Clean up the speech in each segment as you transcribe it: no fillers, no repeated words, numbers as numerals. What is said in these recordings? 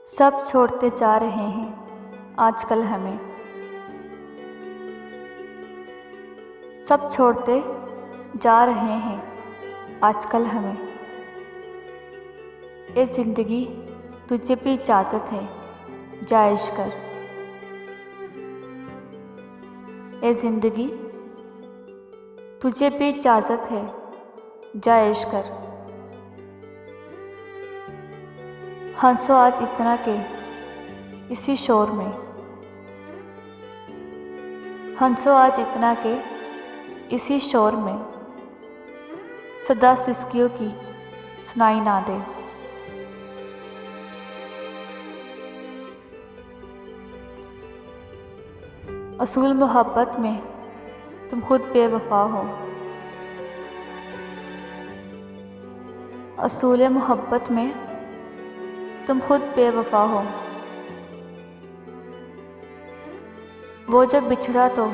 सब छोड़ते जा रहे हैं आजकल हमें, सब छोड़ते जा रहे हैं आजकल हमें। ए ज़िंदगी तुझे भी इजाज़त है, जा इश्क कर। ए ज़िंदगी तुझे भी इजाज़त है, जा इश्क कर। हंसो आज इतना के इसी शोर में, हंसो आज इतना के इसी शोर में, सदा सिसकियों की सुनाई ना दे। असूल मोहब्बत में तुम खुद बेवफा हो, असूल मोहब्बत में तुम खुद बेवफा हो। वो जब बिछड़ा तो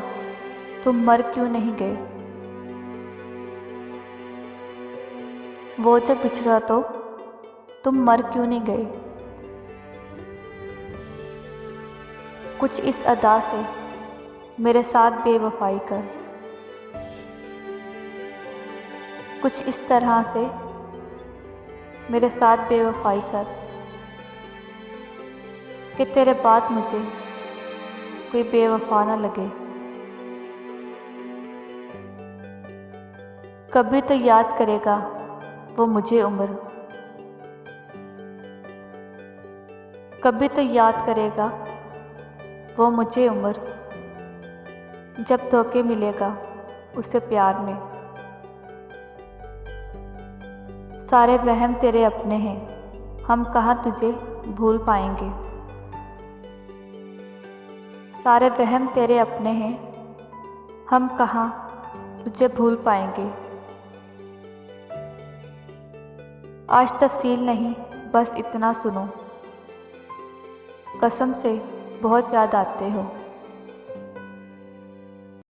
तुम मर क्यों नहीं गए, वो जब बिछड़ा तो तुम मर क्यों नहीं गए। कुछ इस अदा से मेरे साथ बेवफाई कर, कुछ इस तरह से मेरे साथ बेवफाई कर कि तेरे बाद मुझे कोई बेवफा ना लगे। कभी तो याद करेगा वो मुझे उम्र, कभी तो याद करेगा वो मुझे उम्र, जब धोखे मिलेगा उससे प्यार में। सारे वहम तेरे अपने हैं, हम कहाँ तुझे भूल पाएंगे। सारे वहम तेरे अपने हैं, हम कहाँ तुझे भूल पाएंगे। आज तफसील नहीं बस इतना सुनो, कसम से बहुत याद आते हो।